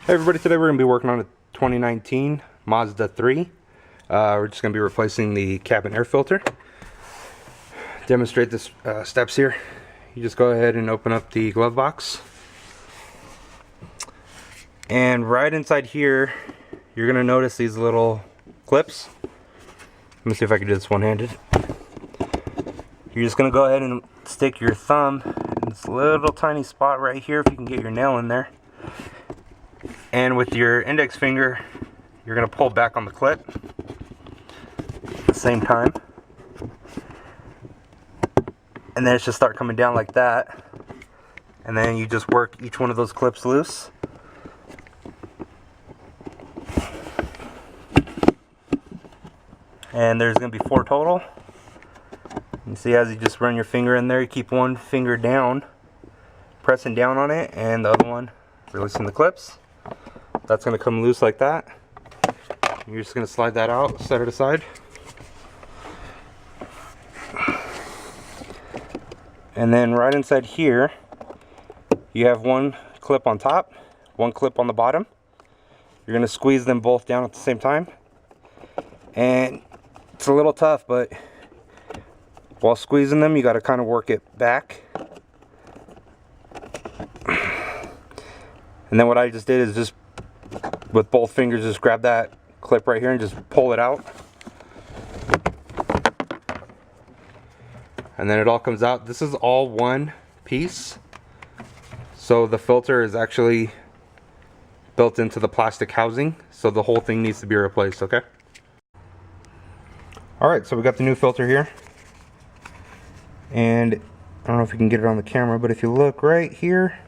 Hey everybody, today we're going to be working on a 2019 Mazda 3. We're just going to be replacing the cabin air filter. Demonstrate the steps here. You just go ahead and open up the glove box. And right inside here, you're going to notice these little clips. Let me see if I can do this one-handed. You're just going to go ahead and stick your thumb in this little tiny spot right here, if you can get your nail in there. And with your index finger, you're going to pull back on the clip at the same time. And then it should start coming down like that. And then you just work each one of those clips loose. And there's going to be 4 total. You see, as you just run your finger in there, you keep one finger down, pressing down on it, and the other one releasing the clips. That's going to come loose like that. You're just going to slide that out, set it aside. And then right inside here, you have one clip on top, one clip on the bottom. You're going to squeeze them both down at the same time. And it's a little tough, but while squeezing them, you got to kind of work it back. And then what I just did is just with both fingers just grab that clip right here and just pull it out. And then it all comes out. This is all one piece. So the filter is actually built into the plastic housing. So the whole thing needs to be replaced, okay? Alright, so we got the new filter here. And I don't know if you can get it on the camera, but if you look right here,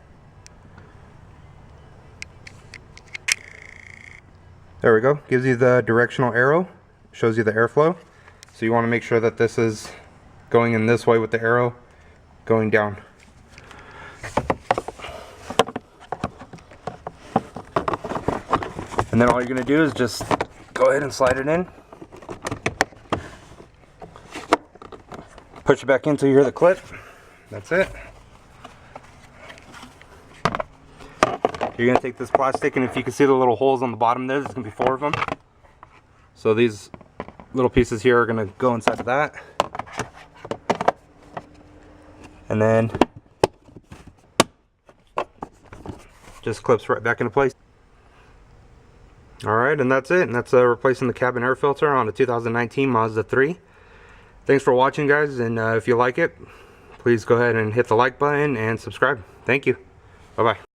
there we go. Gives you the directional arrow, shows you the airflow. So you want to make sure that this is going in this way with the arrow going down. And then all you're going to do is just go ahead and slide it in. Push it back in until you hear the clip. That's it. You're going to take this plastic, and if you can see the little holes on the bottom there's going to be 4 of them. So these little pieces here are going to go inside of that. And then just clips right back into place. Alright, and that's it. And that's replacing the cabin air filter on a 2019 Mazda 3. Thanks for watching, guys, and if you like it, please go ahead and hit the like button and subscribe. Thank you. Bye-bye.